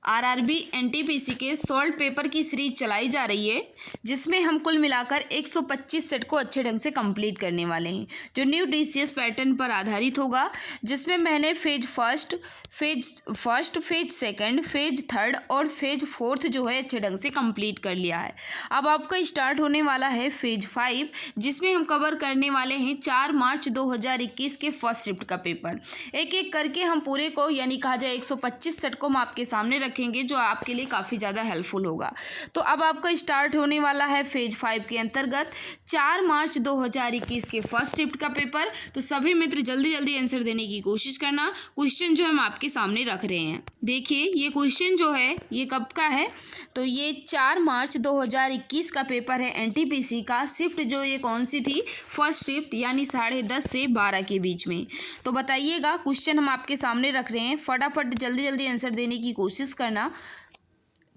RRB NTPC के solve paper की series चलाई जा रही है, जिसमें हम कुल मिलाकर 125 सेट को अच्छे ढंग से कंप्लीट करने वाले हैं, जो न्यू डीसीएस पैटर्न पर आधारित होगा। जिसमें मैंने phase first, phase second, phase third और फेज फोर्थ जो है अच्छे ढंग से कंप्लीट कर लिया है। अब आपका स्टार्ट होने वाला है फेज 5, जिसमें हम कवर करने वाले हैं 4 मार्च 2021 के फर्स्ट शिफ्ट का पेपर। एक एक करके हम पूरे को, यानी कहा जाए 125 सेट को हम आपके सामने रखेंगे, जो आपके लिए काफ़ी ज़्यादा हेल्पफुल होगा। तो अब आपका स्टार्ट होने वाला है फेज 5 के अंतर्गत 4 मार्च 2021 के फर्स्ट शिफ्ट का पेपर। तो सभी मित्र जल्दी जल्दी आंसर देने की कोशिश करना। क्वेश्चन जो हम आपके सामने रख रहे हैं, देखिए ये क्वेश्चन जो है ये कब का है, तो ये 4 मार्च 2021 का पेपर है एनटीपीसी का। शिफ्ट जो ये कौन सी थी, फर्स्ट शिफ्ट, यानी 10:30 से 12 के बीच में। तो बताइएगा, क्वेश्चन हम आपके सामने रख रहे हैं, फटाफट जल्दी जल्दी आंसर देने की कोशिश करना।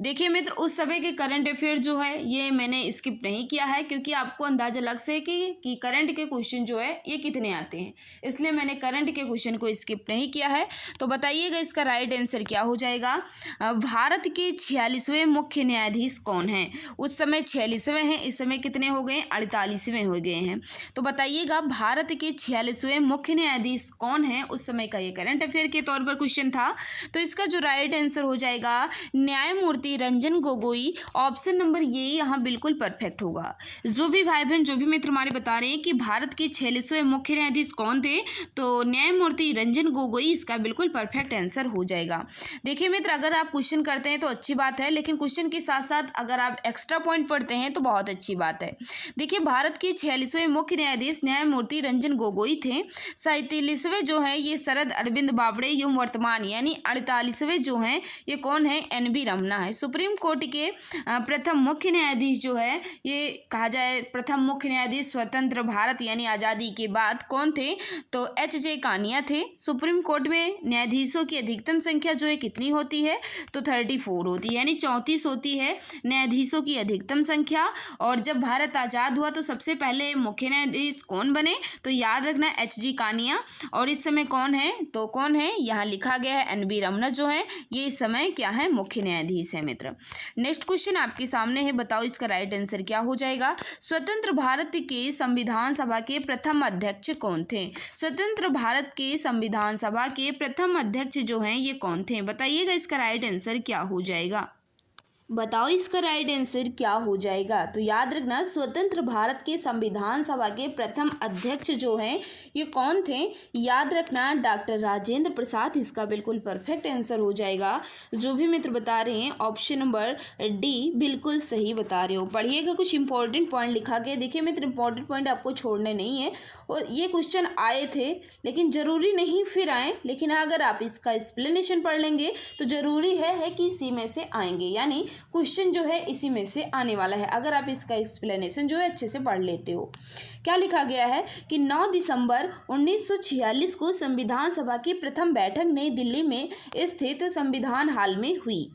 देखिए मित्र, उस समय के करंट अफेयर जो है ये मैंने स्किप नहीं किया है, क्योंकि आपको अंदाजा लग सके कि करंट के क्वेश्चन जो है ये कितने आते हैं, इसलिए मैंने करंट के क्वेश्चन को स्किप नहीं किया है। तो बताइएगा इसका राइट आंसर क्या हो जाएगा। भारत के 46वें मुख्य न्यायाधीश कौन हैं। उस समय 46वें हैं, इस समय कितने हो गए, 48वें हो गए हैं। तो बताइएगा भारत के 46वें मुख्य न्यायाधीश कौन हैं, उस समय का ये करंट अफेयर के तौर पर क्वेश्चन था। तो इसका जो राइट आंसर हो जाएगा न्यायमूर्ति रंजन गोगोई। ऑप्शन नंबर ये यहाँ बिल्कुल परफेक्ट होगा। जो भी भाई बहन, जो भी मित्र हमारे बता रहे हैं कि भारत के 46वें मुख्य न्यायाधीश कौन थे, तो न्यायमूर्ति रंजन गोगोई इसका बिल्कुल परफेक्ट आंसर हो जाएगा। देखिए मित्र, अगर आप क्वेश्चन करते हैं तो अच्छी बात है, लेकिन क्वेश्चन के साथ साथ अगर आप एक्स्ट्रा पॉइंट पढ़ते हैं तो बहुत अच्छी बात है। देखिए भारत के 46वें मुख्य न्यायाधीश न्यायमूर्ति रंजन गोगोई थे। 47वें जो है ये शरद अरविंद बाबड़े, एवं वर्तमान यानी 48वें जो हैं ये कौन है, एनवी रमन्ना है। सुप्रीम कोर्ट के प्रथम मुख्य न्यायाधीश जो है, ये कहा जाए प्रथम मुख्य न्यायाधीश स्वतंत्र भारत यानी आज़ादी के बाद कौन थे, तो एच.जे. कानिया थे। सुप्रीम कोर्ट में न्यायाधीशों की अधिकतम संख्या जो है कितनी होती है, तो 34 होती है, यानी 34 होती है न्यायाधीशों की अधिकतम संख्या। और जब भारत आज़ाद हुआ तो सबसे पहले मुख्य न्यायाधीश कौन बने, तो याद रखना एच.जी. कानिया। और इस समय कौन है, तो कौन है, यहाँ लिखा गया है एन.वी. रमन्ना जो है ये इस समय क्या है, मुख्य न्यायाधीश है। मित्र नेक्स्ट क्वेश्चन आपके सामने है, बताओ इसका राइट आंसर क्या हो जाएगा। स्वतंत्र भारत के संविधान सभा के प्रथम अध्यक्ष कौन थे। स्वतंत्र भारत के संविधान सभा के प्रथम अध्यक्ष जो हैं ये कौन थे, बताइएगा इसका राइट आंसर क्या हो जाएगा। बताओ इसका राइट आंसर क्या हो जाएगा। तो याद रखना, स्वतंत्र भारत के संविधान सभा के प्रथम अध्यक्ष जो हैं ये कौन थे, याद रखना डॉक्टर राजेंद्र प्रसाद, इसका बिल्कुल परफेक्ट आंसर हो जाएगा। जो भी मित्र बता रहे हैं ऑप्शन नंबर डी बिल्कुल सही बता रहे हो। पढ़िएगा, कुछ इंपॉर्टेंट पॉइंट लिखा गया। देखिए मित्र, इंपॉर्टेंट पॉइंट आपको छोड़ने नहीं है, और ये क्वेश्चन आए थे लेकिन ज़रूरी नहीं फिर आए, लेकिन अगर आप इसका एक्सप्लेनेशन पढ़ लेंगे तो ज़रूरी है कि इसी में से आएंगे, यानी क्वेश्चन जो है इसी में से आने वाला है, अगर आप इसका एक्सप्लेनेशन जो है अच्छे से पढ़ लेते हो। क्या लिखा गया है कि 9 दिसंबर 1946 को संविधान सभा की प्रथम बैठक नई दिल्ली में स्थित संविधान हाल में हुई,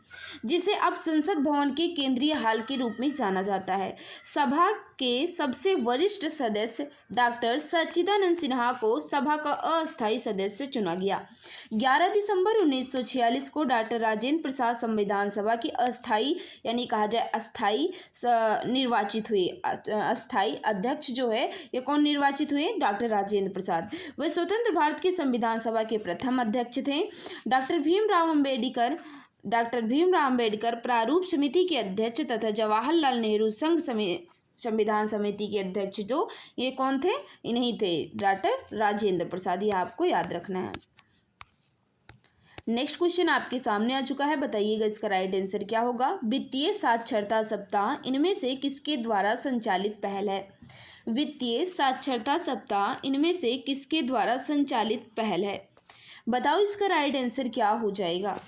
जिसे अब संसद भवन के केंद्रीय हाल के रूप में जाना जाता है। सभा के सबसे वरिष्ठ सदस्य डॉक्टर सच्चिदानंद सिन्हा को सभा का अस्थायी सदस्य चुना गया। 11 दिसंबर 1946 को डॉक्टर राजेंद्र प्रसाद संविधान सभा की अस्थायी, यानी कहा जाए अस्थायी निर्वाचित हुए। अस्थायी अध्यक्ष जो है ये कौन निर्वाचित हुए, डॉक्टर राजेंद्र प्रसाद। वे स्वतंत्र भारत के संविधान सभा के प्रथम अध्यक्ष थे। डॉक्टर भीमराव अम्बेडकर प्रारूप समिति के अध्यक्ष तथा जवाहरलाल नेहरू संविधान समिति के अध्यक्ष जो ये कौन थे, इन्हीं थे, डॉक्टर राजेंद्र प्रसाद। ये आपको याद रखना है। नेक्स्ट क्वेश्चन आपके सामने आ चुका है, बताइएगा इसका राइट आंसर क्या होगा। वित्तीय साक्षरता सप्ताह इनमें से किसके द्वारा संचालित पहल है। वित्तीय साक्षरता सप्ताह इनमें से किसके द्वारा संचालित पहल है, बताओ इसका राइट आंसर क्या हो जाएगा।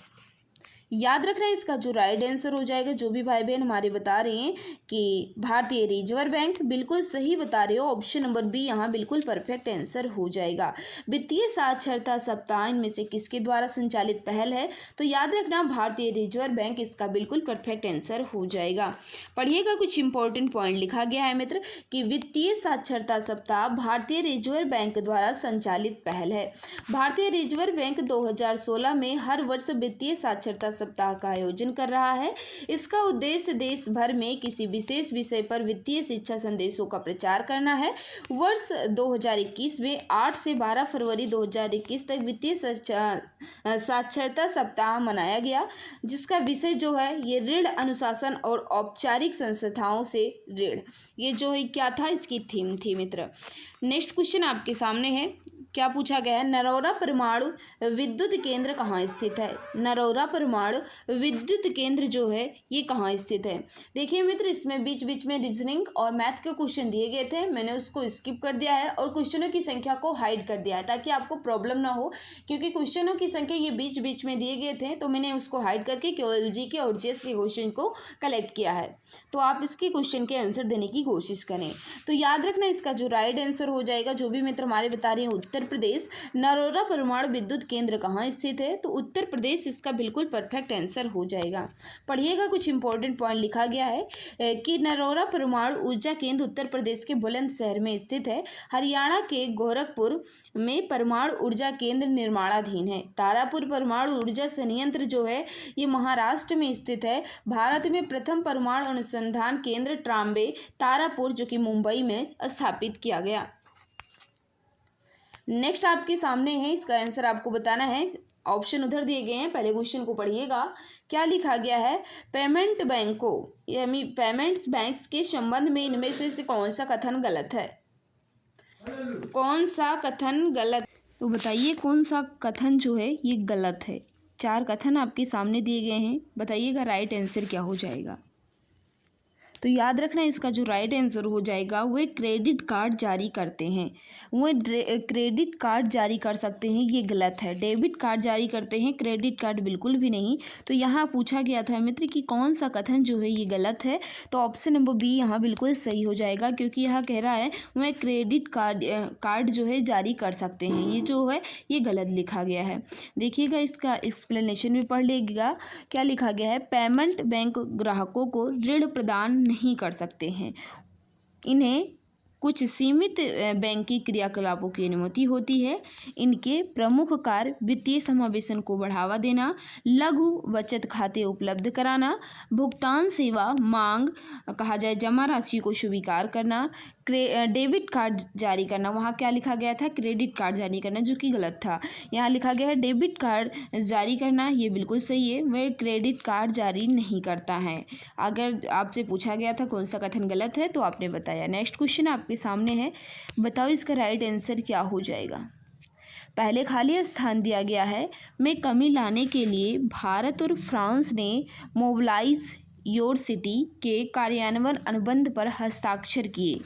याद रखना, इसका जो राइट आंसर हो जाएगा, जो भी भाई बहन हमारे बता रहे हैं कि भारतीय रिजर्व बैंक, बिल्कुल सही बता रहे हो। ऑप्शन नंबर बी यहाँ बिल्कुल परफेक्ट आंसर हो जाएगा। वित्तीय साक्षरता सप्ताह इनमें से किसके द्वारा संचालित पहल है, तो याद रखना भारतीय रिजर्व बैंक, इसका बिल्कुल परफेक्ट आंसर हो जाएगा। पढ़िएगा, कुछ इंपॉर्टेंट पॉइंट लिखा गया है मित्र कि वित्तीय साक्षरता सप्ताह भारतीय रिजर्व बैंक द्वारा संचालित पहल है। भारतीय रिजर्व बैंक 2016 में हर वर्ष वित्तीय साक्षरता सप्ताह का आयोजन कर रहा है। इसका उद्देश्य देश भर में किसी विशेष विषय पर वित्तीय शिक्षा संदेशों का प्रचार करना है। वर्ष 2021 में 8 से 12 फरवरी 2021 तक वित्तीय साक्षरता सप्ताह मनाया गया, जिसका विषय जो है ये ऋण अनुशासन और औपचारिक संस्थाओं से ऋण, ये जो है क्या था, इसकी थीम थी मित्र। नेक्स्ट क्वेश्चन आपके सामने है, क्या पूछा गया है, नरोरा परमाणु विद्युत केंद्र कहाँ स्थित है। नरोरा परमाणु विद्युत केंद्र जो है ये कहाँ स्थित है। देखिए मित्र, इसमें बीच बीच में रीजनिंग और मैथ के क्वेश्चन दिए गए थे, मैंने उसको स्किप कर दिया है और क्वेश्चनों की संख्या को हाइड कर दिया है ताकि आपको प्रॉब्लम ना हो, क्योंकि क्वेश्चनों की संख्या ये बीच बीच में दिए गए थे तो मैंने उसको हाइड करके केवल जीके और जीएस के क्वेश्चन को कलेक्ट किया है। तो आप इसके क्वेश्चन के आंसर देने की कोशिश करें। तो याद रखना, इसका जो राइट आंसर हो जाएगा, जो भी मित्र हमारे बता रही हैं, उत्तर प्रदेश। नरोरा परमाणु विद्युत केंद्र कहाँ स्थित है, तो उत्तर प्रदेश इसका बिल्कुल परफेक्ट आंसर हो जाएगा। पढ़िएगा, कुछ इंपॉर्टेंट पॉइंट लिखा गया है कि नरोरा परमाणु ऊर्जा केंद्र उत्तर प्रदेश के बुलंदशहर में स्थित है। हरियाणा के गोरखपुर में परमाणु ऊर्जा केंद्र निर्माणाधीन है। तारापुर परमाणु ऊर्जा संयंत्र जो है ये महाराष्ट्र में स्थित है। भारत में प्रथम परमाणु अनुसंधान केंद्र ट्राम्बे तारापुर जो कि मुंबई में स्थापित किया गया। नेक्स्ट आपके सामने है, इसका आंसर आपको बताना है। ऑप्शन उधर दिए गए हैं, पहले क्वेश्चन को पढ़िएगा। क्या लिखा गया है, पेमेंट बैंकों यानी पेमेंट्स बैंक्स के संबंध में इनमें से कौन सा कथन गलत है। कौन सा कथन गलत, तो बताइए कौन सा कथन जो है ये गलत है। 4 कथन आपके सामने दिए गए हैं, बताइएगा राइट आंसर क्या हो जाएगा। तो याद रखना, इसका जो राइट आंसर हो जाएगा वो क्रेडिट कार्ड जारी करते हैं, वो क्रेडिट कार्ड जारी कर सकते हैं, ये गलत है। डेबिट कार्ड जारी करते हैं, क्रेडिट कार्ड बिल्कुल भी नहीं। तो यहाँ पूछा गया था मित्र कि कौन सा कथन जो है ये गलत है, तो ऑप्शन नंबर बी यहाँ बिल्कुल सही हो जाएगा, क्योंकि यहाँ कह रहा है वह क्रेडिट कार्ड जो है जारी कर सकते हैं, ये जो है ये गलत लिखा गया है। देखिएगा, इसका एक्सप्लेनेशन भी पढ़ लीजिएगा। क्या लिखा गया है, पेमेंट बैंक ग्राहकों को ऋण प्रदान नहीं कर सकते हैं, इन्हें कुछ सीमित बैंकिंग क्रियाकलापों की अनुमति होती है। इनके प्रमुख कार्य वित्तीय समावेशन को बढ़ावा देना, लघु बचत खाते उपलब्ध कराना, भुगतान सेवा मांग कहा जाए जमा राशि को स्वीकार करना, डेबिट कार्ड जारी करना। वहाँ क्या लिखा गया था, क्रेडिट कार्ड जारी करना, जो कि गलत था। यहाँ लिखा गया है डेबिट कार्ड जारी करना, ये बिल्कुल सही है, वह क्रेडिट कार्ड जारी नहीं करता है। अगर आपसे पूछा गया था कौन सा कथन गलत है तो आपने बताया। नेक्स्ट क्वेश्चन आपके सामने है, बताओ इसका राइट आंसर क्या हो जाएगा। पहले खाली स्थान दिया गया है, में कमी लाने के लिए भारत और फ्रांस ने मोबिलाइज योर सिटी के कार्यान्वयन अनुबंध पर हस्ताक्षर किए।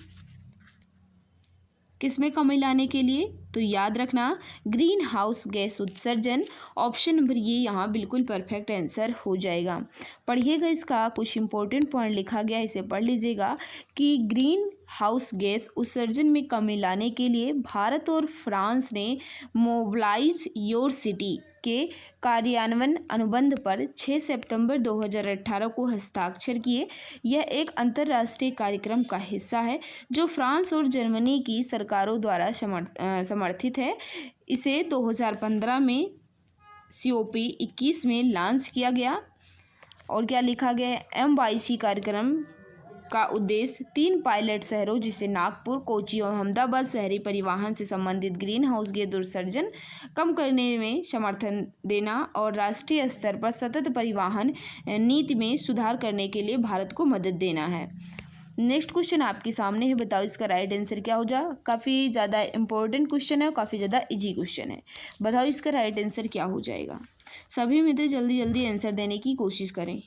किसमें कमी लाने के लिए, तो याद रखना ग्रीन हाउस गैस उत्सर्जन। ऑप्शन नंबर ये यहाँ बिल्कुल परफेक्ट आंसर हो जाएगा। पढ़िएगा, इसका कुछ इंपॉर्टेंट पॉइंट लिखा गया है, इसे पढ़ लीजिएगा कि ग्रीन हाउस गैस उत्सर्जन में कमी लाने के लिए भारत और फ्रांस ने मोबिलाइज योर सिटी के कार्यान्वयन अनुबंध पर 6 सितंबर 2018 को हस्ताक्षर किए। यह एक अंतर्राष्ट्रीय कार्यक्रम का हिस्सा है जो फ्रांस और जर्मनी की सरकारों द्वारा समर्थित है। इसे 2015 में COP21 में लॉन्च किया गया। और क्या लिखा गया है, MYC कार्यक्रम का उद्देश्य 3 पायलट शहरों जिसे नागपुर, कोच्चि और अहमदाबाद शहरी परिवहन से संबंधित ग्रीन हाउस गैस उत्सर्जन कम करने में समर्थन देना और राष्ट्रीय स्तर पर सतत परिवहन नीति में सुधार करने के लिए भारत को मदद देना है। नेक्स्ट क्वेश्चन आपके सामने है, बताओ इसका राइट आंसर क्या हो जाए। काफ़ी ज़्यादा इंपॉर्टेंट क्वेश्चन है और काफ़ी ज़्यादा इजी क्वेश्चन है। बताओ इसका राइट आंसर क्या हो जाएगा। सभी मित्र जल्दी जल्दी आंसर देने की कोशिश करें।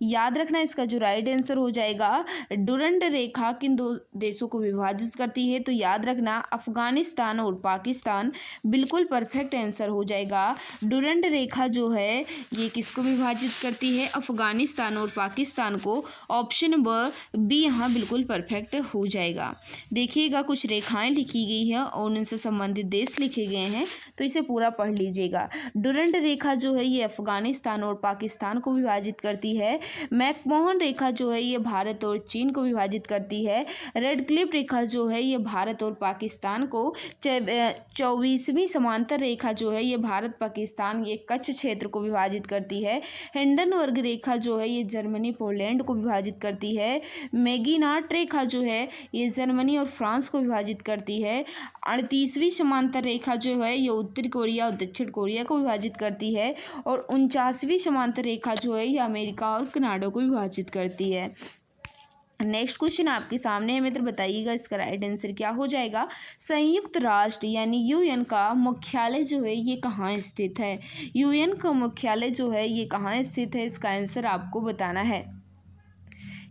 याद रखना, इसका जो राइट आंसर हो जाएगा, डुरंड रेखा किन 2 देशों को विभाजित करती है, तो याद रखना अफगानिस्तान और पाकिस्तान बिल्कुल परफेक्ट आंसर हो जाएगा। डुरंड रेखा जो है ये किसको विभाजित करती है, अफगानिस्तान और पाकिस्तान को। ऑप्शन नंबर बी यहाँ बिल्कुल परफेक्ट हो जाएगा। देखिएगा, कुछ रेखाएं लिखी गई हैं और उनसे संबंधित देश लिखे गए हैं, तो इसे पूरा पढ़ लीजिएगा। डुरंड रेखा जो है ये अफगानिस्तान और पाकिस्तान को विभाजित करती है। मैकमोहन रेखा जो है ये भारत और चीन को विभाजित करती है। रेड क्लिफ रेखा जो है ये भारत और पाकिस्तान को, 24वीं समांतर रेखा जो है ये भारत पाकिस्तान ये कच्छ क्षेत्र को विभाजित करती है। हिंडनबर्ग रेखा जो है ये जर्मनी पोलैंड को विभाजित करती है। मैगिनाट रेखा जो है ये जर्मनी और फ्रांस को विभाजित करती है। 38वीं समांतर रेखा जो है ये उत्तर कोरिया और दक्षिण कोरिया को विभाजित करती है। और 49वीं समांतर रेखा जो है ये अमेरिका और कनाडा को विभाजित करती है। नेक्स्ट क्वेश्चन आपके सामने है मित्र, बताइएगा इसका राइट आंसर क्या हो जाएगा। संयुक्त राष्ट्र यानी यूएन का मुख्यालय जो है ये कहाँ स्थित है। यूएन का मुख्यालय जो है ये कहाँ स्थित है, इसका आंसर आपको बताना है।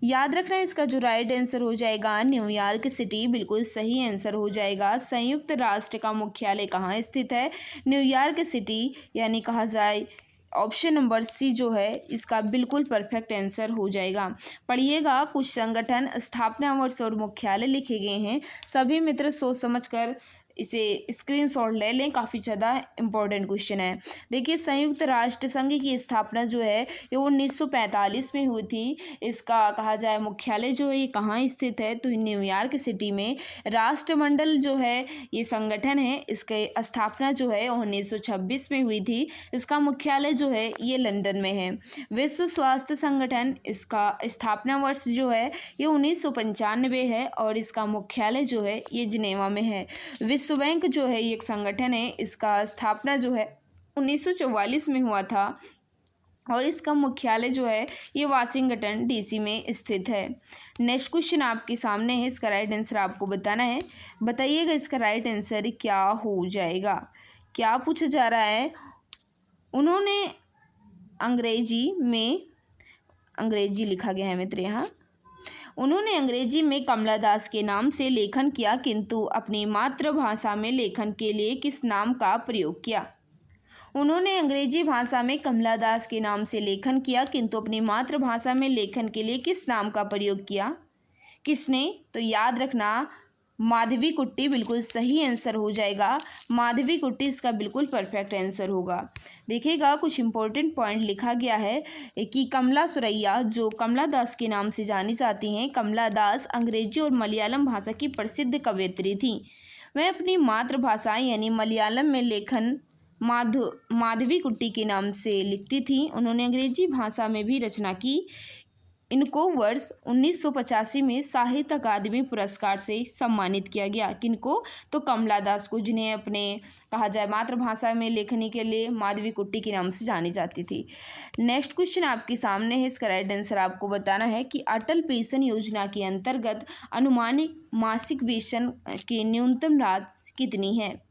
याद रखना इसका जो राइट आंसर हो जाएगा न्यूयॉर्क सिटी, बिल्कुल सही आंसर हो जाएगा। संयुक्त राष्ट्र का मुख्यालय कहाँ स्थित है, न्यूयॉर्क सिटी, यानी कहा जाए ऑप्शन नंबर सी जो है इसका बिल्कुल परफेक्ट आंसर हो जाएगा। पढ़िएगा, कुछ संगठन, स्थापना वर्ष और मुख्यालय लिखे गए हैं। सभी मित्र सोच समझकर इसे स्क्रीनशॉट ले लें, काफ़ी ज़्यादा इम्पोर्टेंट क्वेश्चन है। देखिए, संयुक्त राष्ट्र संघ की स्थापना जो है ये 1945 में हुई थी। इसका कहा जाए मुख्यालय जो है ये कहाँ स्थित है, तो न्यूयॉर्क सिटी में। राष्ट्रमंडल जो है ये संगठन है, इसके स्थापना जो है 1926 में हुई थी। इसका मुख्यालय जो है ये लंदन में है। विश्व स्वास्थ्य संगठन, इसका स्थापना वर्ष जो है ये 1995 है और इसका मुख्यालय जो है ये जिनेवा में है। विश्व बैंक जो है ये एक संगठन है, इसका स्थापना जो है 1944 में हुआ था और इसका मुख्यालय जो है ये वाशिंगटन डीसी में स्थित है। नेक्स्ट क्वेश्चन आपके सामने है, इसका राइट आंसर आपको बताना है। बताइएगा इसका राइट आंसर क्या हो जाएगा। क्या पूछा जा रहा है, उन्होंने अंग्रेजी लिखा गया है मित्र यहाँ। उन्होंने अंग्रेजी में कमला दास के नाम से लेखन किया, किंतु अपनी मातृभाषा में लेखन के लिए किस नाम का प्रयोग किया। उन्होंने अंग्रेजी भाषा में कमला दास के नाम से लेखन किया, किंतु अपनी मातृभाषा में लेखन के लिए किस नाम का प्रयोग किया। किसने, तो याद रखना माधवी कुट्टी, बिल्कुल सही आंसर हो जाएगा। माधवी कुट्टी इसका बिल्कुल परफेक्ट आंसर होगा। देखिएगा, कुछ इंपॉर्टेंट पॉइंट लिखा गया है कि कमला सुरैया जो कमला दास के नाम से जानी जाती हैं। कमला दास अंग्रेजी और मलयालम भाषा की प्रसिद्ध कवयित्री थी। वह अपनी मातृभाषा यानी मलयालम में लेखन माधवी कुट्टी के नाम से लिखती थी। उन्होंने अंग्रेजी भाषा में भी रचना की। इनको वर्ष 1985 में साहित्य अकादमी पुरस्कार से सम्मानित किया गया। किनको, तो कमला दास को, जिन्हें अपने कहा जाए मातृभाषा में लेखनी के लिए माधवी कुट्टी के नाम से जानी जाती थी। नेक्स्ट क्वेश्चन आपके सामने है, इसका राइट आंसर आपको बताना है कि अटल पेंशन योजना के अंतर्गत अनुमानित मासिक वेतन की न्यूनतम राशि कितनी है।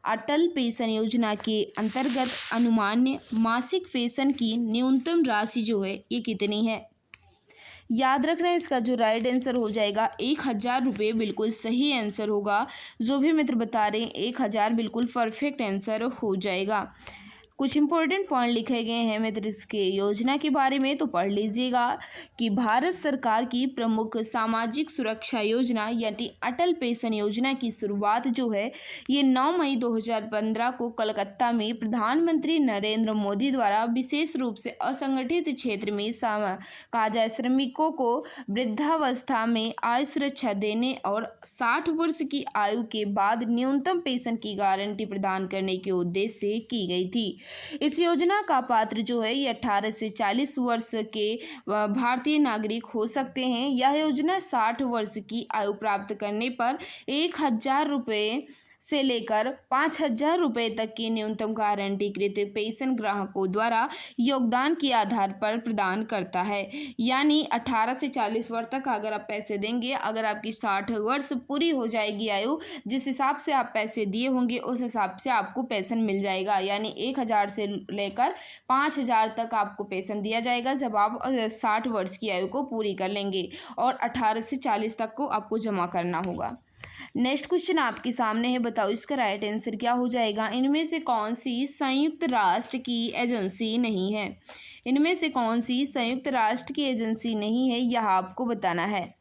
अटल पेंशन योजना के अंतर्गत अनुमान्य मासिक वेतन की न्यूनतम राशि जो है ये कितनी है। याद रखना इसका जो राइट आंसर हो जाएगा 1000 रुपये, बिल्कुल सही आंसर होगा। जो भी मित्र बता रहे हैं 1000 बिल्कुल परफेक्ट आंसर हो जाएगा। कुछ इंपॉर्टेंट पॉइंट लिखे गए हैं मित्र इसके योजना के बारे में, तो पढ़ लीजिएगा कि भारत सरकार की प्रमुख सामाजिक सुरक्षा योजना यानी अटल पेंशन योजना की शुरुआत जो है ये 9 मई 2015 को कोलकाता में प्रधानमंत्री नरेंद्र मोदी द्वारा विशेष रूप से असंगठित क्षेत्र में कहा जाए श्रमिकों को वृद्धावस्था में आय सुरक्षा देने और 60 वर्ष की आयु के बाद न्यूनतम पेंशन की गारंटी प्रदान करने के उद्देश्य से की गई थी। इस योजना का पात्र जो है ये 18 से 40 वर्ष के भारतीय नागरिक हो सकते हैं। यह योजना 60 वर्ष की आयु प्राप्त करने पर 1000 रुपये से लेकर 5000 रुपये तक की न्यूनतम गारंटीकृत पेंशन ग्राहकों द्वारा योगदान के आधार पर प्रदान करता है। यानी 18 से 40 वर्ष तक अगर आप पैसे देंगे, अगर आपकी 60 वर्ष पूरी हो जाएगी आयु, जिस हिसाब से आप पैसे दिए होंगे उस हिसाब से आपको पेंशन मिल जाएगा। यानी 1000 से लेकर 5000 तक आपको पेंशन दिया जाएगा जब आप 60 वर्ष की आयु को पूरी कर लेंगे, और 18 से 40 तक को आपको जमा करना होगा। नेक्स्ट क्वेश्चन आपके सामने है, बताओ इसका राइट आंसर क्या हो जाएगा। इनमें से कौन सी संयुक्त राष्ट्र की एजेंसी नहीं है। इनमें से कौन सी संयुक्त राष्ट्र की एजेंसी नहीं है, यह आपको बताना है।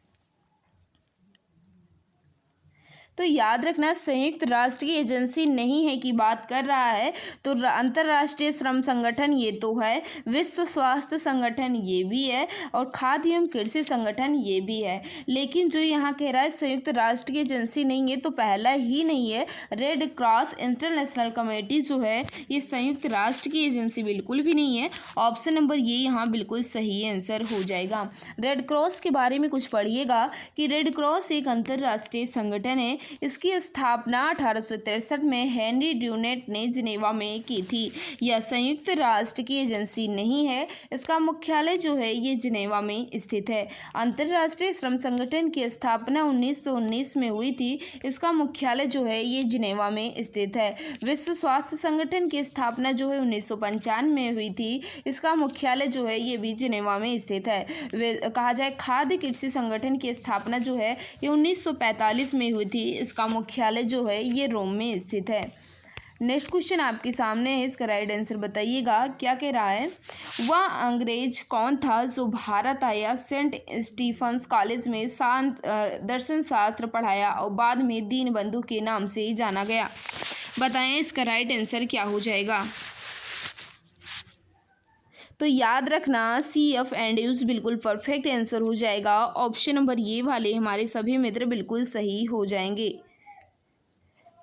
तो याद रखना, संयुक्त राष्ट्र की एजेंसी नहीं है की बात कर रहा है तो अंतर्राष्ट्रीय श्रम संगठन ये तो है, विश्व स्वास्थ्य संगठन ये भी है और खाद्य एवं कृषि संगठन ये भी है। लेकिन जो यहाँ कह रहा है संयुक्त राष्ट्र की एजेंसी नहीं है, तो पहला ही नहीं है। रेड क्रॉस इंटरनेशनल कमेटी जो है ये संयुक्त राष्ट्र की एजेंसी बिल्कुल भी नहीं है। ऑप्शन नंबर ये यहाँ बिल्कुल सही आंसर हो जाएगा। रेड क्रॉस के बारे में कुछ पढ़िएगा कि रेड क्रॉस एक अंतर्राष्ट्रीय संगठन है। इसकी स्थापना 1863 में हेनरी ड्यूनेट ने जिनेवा में की थी। यह संयुक्त राष्ट्र की एजेंसी नहीं है। इसका मुख्यालय जो है ये जिनेवा में स्थित है। अंतर्राष्ट्रीय श्रम संगठन की स्थापना 1919 में हुई थी। इसका मुख्यालय जो है ये जिनेवा में स्थित है। विश्व स्वास्थ्य संगठन की स्थापना जो है 1995 में हुई थी। इसका मुख्यालय जो है ये भी जिनेवा में स्थित है। कहा जाए खाद्य कृषि संगठन की स्थापना जो है ये 1945 में हुई थी। इसका मुख्यालय जो है ये रोम में स्थित है। नेक्स्ट क्वेश्चन आपके सामने है, इसका राइट आंसर बताइएगा। क्या कह रहा है, वह अंग्रेज कौन था जो भारत आया, सेंट स्टीफन्स कॉलेज में दर्शन शास्त्र पढ़ाया और बाद में दीनबंधु के नाम से जाना गया। बताएं इसका राइट आंसर क्या हो जाएगा। तो याद रखना CF एंड्रयूज बिल्कुल परफेक्ट आंसर हो जाएगा। ऑप्शन नंबर ये वाले हमारे सभी मित्र बिल्कुल सही हो जाएंगे।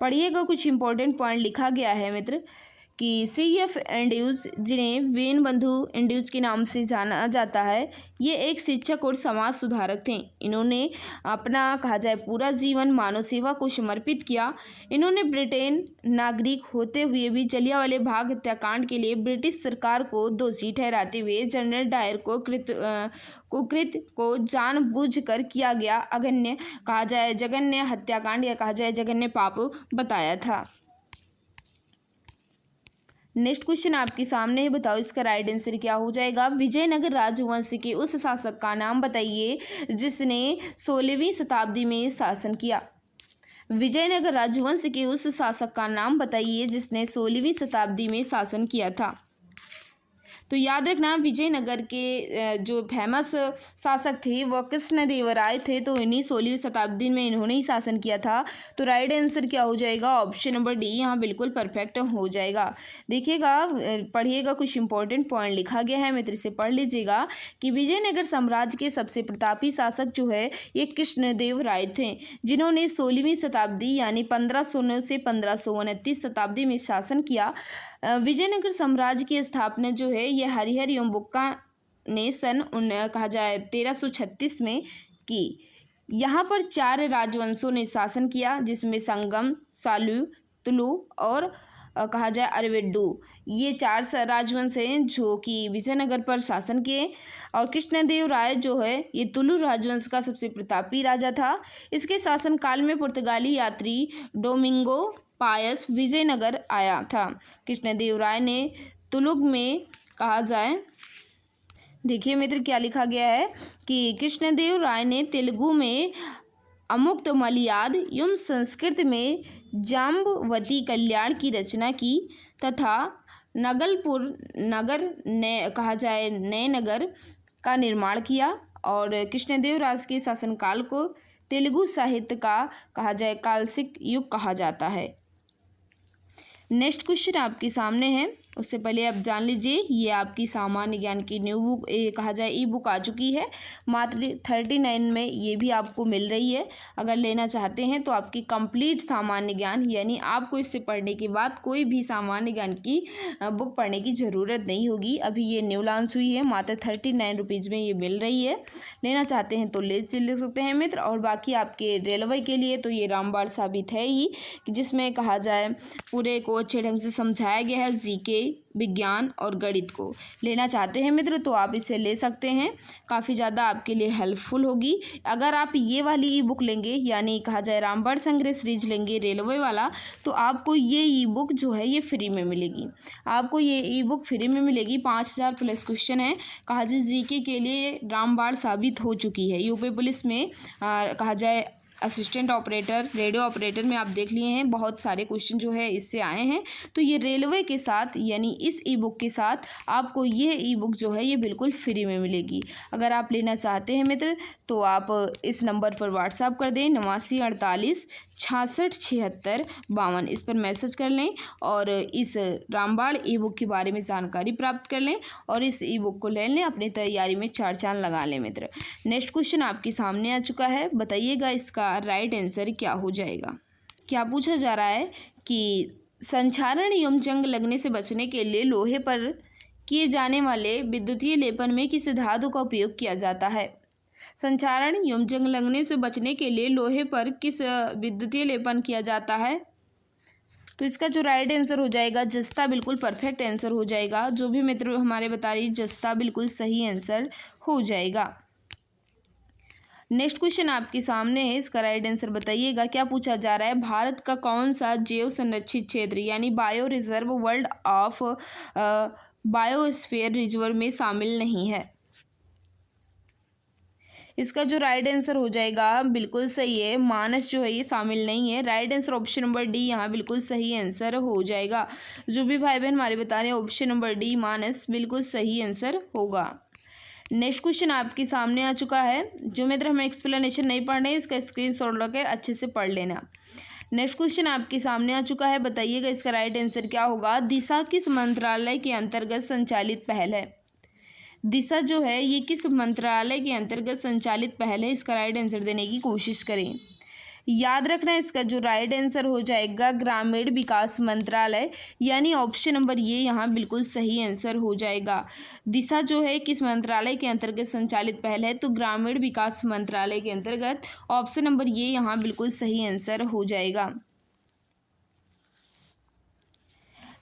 पढ़िएगा, कुछ इंपॉर्टेंट पॉइंट लिखा गया है मित्र कि CF एंड्रयूज, जिन्हें दीनबंधु एंड्रयूज के नाम से जाना जाता है, ये एक शिक्षक और समाज सुधारक थे। इन्होंने अपना कहा जाए पूरा जीवन मानव सेवा को समर्पित किया। इन्होंने ब्रिटेन नागरिक होते हुए भी जलियांवाला बाग हत्याकांड के लिए ब्रिटिश सरकार को दोषी ठहराते हुए जनरल डायर को कुकृत्य को जानबूझकर किया गया अगण्य कहा जाए जघन्य हत्याकांड या कहा जाए जघन्य पाप बताया था। नेक्स्ट क्वेश्चन आपके सामने है, बताओ इसका राइट आंसर क्या हो जाएगा। विजयनगर राजवंश के उस शासक का नाम बताइए जिसने 16वीं शताब्दी में शासन किया। विजयनगर राजवंश के उस शासक का नाम बताइए जिसने 16वीं शताब्दी में शासन किया था। तो याद रखना, विजयनगर के जो फेमस शासक थे वह कृष्णदेवराय थे। तो इन्हीं 16वीं शताब्दी में इन्होंने ही शासन किया था। तो राइट आंसर क्या हो जाएगा, ऑप्शन नंबर डी यहाँ बिल्कुल परफेक्ट हो जाएगा। देखिएगा, पढ़िएगा, कुछ इंपॉर्टेंट पॉइंट लिखा गया है, मित्र से पढ़ लीजिएगा कि विजयनगर साम्राज्य के सबसे प्रतापी शासक जो है ये कृष्णदेवराय थे, जिन्होंने 16वीं शताब्दी यानी 1509 से 1529 शताब्दी में शासन किया। विजयनगर साम्राज्य की स्थापना जो है यह हरिहर एवं बुक्का ने सन कहा जाए 1336 में की। यहाँ पर 4 राजवंशों ने शासन किया, जिसमें संगम, सालू, तुलु और कहा जाए अरविड्डू, ये 4 राजवंश हैं जो कि विजयनगर पर शासन किए। और कृष्णदेवराय जो है ये तुलु राजवंश का सबसे प्रतापी राजा था। इसके शासनकाल में पुर्तगाली यात्री डोमिंगो पायस विजयनगर आया था। कृष्णदेवराय ने तुलुग में कहा जाए, देखिए मित्र क्या लिखा गया है कि कृष्णदेवराय ने तेलुगु में अमुक्त मलयाद एवं संस्कृत में जाम्बवती कल्याण की रचना की तथा नगलपुर नगर ने कहा जाए नए नगर का निर्माण किया। और कृष्णदेवराय के शासनकाल को तेलुगु साहित्य का कहा जाए कालसिक युग कहा जाता है। नेक्स्ट क्वेश्चन आपके सामने है, उससे पहले आप जान लीजिए ये आपकी सामान्य ज्ञान की न्यू बुक कहा जाए ई बुक आ चुकी है। मात्र 39 में ये भी आपको मिल रही है। अगर लेना चाहते हैं तो आपकी कंप्लीट सामान्य ज्ञान यानी आपको इससे पढ़ने के बाद कोई भी सामान्य ज्ञान की बुक पढ़ने की ज़रूरत नहीं होगी। अभी ये न्यू लॉन्च हुई है, मात्र 39 रुपीज़ में ये मिल रही है। लेना चाहते हैं तो ले सकते हैं मित्र। और बाकी आपके रेलवे के लिए तो ये रामबाण साबित है ही, जिसमें कहा जाए पूरे को अच्छे ढंग से समझाया गया है। जीके, विज्ञान और गणित को लेना चाहते हैं मित्र तो आप इसे ले सकते हैं, काफ़ी ज़्यादा आपके लिए हेल्पफुल होगी। अगर आप ये वाली ई बुक लेंगे यानी कहा जाए रामबाण संग्रह सीरीज लेंगे रेलवे वाला, तो आपको ये ई बुक जो है ये फ्री में मिलेगी। आपको ये ई बुक फ्री में मिलेगी। 5000 प्लस क्वेश्चन है, कहा जाए जीके के लिए रामबाण साबित हो चुकी है। यूपी पुलिस में कहा जाए असिस्टेंट ऑपरेटर, रेडियो ऑपरेटर में आप देख लिए हैं, बहुत सारे क्वेश्चन जो है इससे आए हैं। तो ये रेलवे के साथ यानी इस ई बुक के साथ आपको ये ई बुक जो है ये बिल्कुल फ्री में मिलेगी। अगर आप लेना चाहते हैं मित्र तो आप इस नंबर पर व्हाट्सएप कर दें 8948667652, इस पर मैसेज कर लें और इस रामबाण ई बुक के बारे में जानकारी प्राप्त कर लें और इस ई बुक को ले लें, अपनी तैयारी में 4 चांद लगा लें मित्र। नेक्स्ट क्वेश्चन आपके सामने आ चुका है, बताइएगा इसका राइट आंसर क्या हो जाएगा। क्या पूछा जा रहा है कि संक्षारण एवं जंग लगने से बचने के लिए लोहे पर किए जाने वाले विद्युतीय लेपन में किस धातु का उपयोग किया जाता है। संक्षारण एवं जंग लगने से बचने के लिए लोहे पर किस विद्युतीय लेपन किया जाता है। तो इसका जो राइट आंसर हो जाएगा जस्ता, बिल्कुल परफेक्ट आंसर हो जाएगा। जो भी मित्र हमारे बता रही जस्ता बिल्कुल सही आंसर हो जाएगा। नेक्स्ट क्वेश्चन आपके सामने है, इसका राइट आंसर बताइएगा। क्या पूछा जा रहा है, भारत का कौन सा जैव संरक्षित क्षेत्र यानी bio reserve world of biosphere reserve में शामिल नहीं है। इसका जो राइट आंसर हो जाएगा बिल्कुल सही है, मानस जो है ये शामिल नहीं है। Right answer option number D यहाँ बिल्कुल सही आंसर हो जाएगा। जो भी भाई बहन हमारे बता रहे हैं ऑप्शन नंबर डी मानस बिल्कुल सही आंसर होगा। नेक्स्ट क्वेश्चन आपके सामने आ चुका है। जो मित्र हमें एक्सप्लेनेशन नहीं पढ़ रहे हैं इसका स्क्रीनशॉट लेकर अच्छे से पढ़ लेना। नेक्स्ट क्वेश्चन आपके सामने आ चुका है, बताइएगा इसका राइट आंसर क्या होगा। दिशा किस मंत्रालय के अंतर्गत संचालित पहल है। दिशा जो है ये किस मंत्रालय के अंतर्गत संचालित पहल है, इसका राइट आंसर देने की कोशिश करें। याद रखना इसका जो राइट आंसर हो जाएगा ग्रामीण विकास मंत्रालय, यानी ऑप्शन नंबर ये यहाँ बिल्कुल सही आंसर हो जाएगा। दिशा जो है किस मंत्रालय के अंतर्गत संचालित पहल है, तो ग्रामीण विकास मंत्रालय के अंतर्गत ऑप्शन नंबर ये यहाँ बिल्कुल सही आंसर हो जाएगा।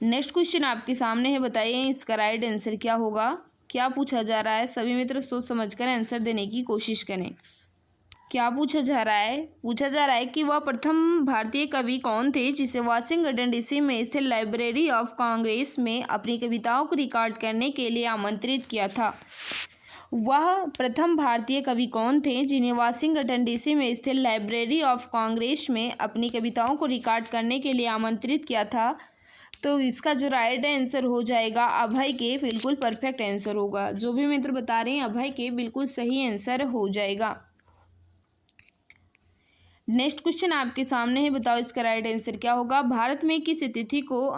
नेक्स्ट क्वेश्चन आपके सामने है, बताइए इसका राइट आंसर क्या होगा। क्या पूछा जा रहा है, सभी मित्र सोच समझकर आंसर देने की कोशिश करें। क्या पूछा जा रहा है, पूछा जा रहा है कि वह प्रथम भारतीय कवि कौन थे जिसे वाशिंगटन डीसी में स्थित लाइब्रेरी ऑफ कांग्रेस में अपनी कविताओं को रिकॉर्ड करने के लिए आमंत्रित किया था। वह प्रथम भारतीय कवि कौन थे जिन्हें वाशिंगटन डीसी में स्थित लाइब्रेरी ऑफ कांग्रेस में अपनी कविताओं को रिकॉर्ड करने के लिए आमंत्रित किया था। तो इसका जो राइट आंसर हो जाएगा अभय के बिल्कुल परफेक्ट आंसर होगा। जो भी मित्र बता रहे हैं अभय के बिल्कुल सही आंसर हो जाएगा। नेक्स्ट क्वेश्चन आपके सामने है, बताओ इसका राइट आंसर क्या होगा। भारत में किस तिथि को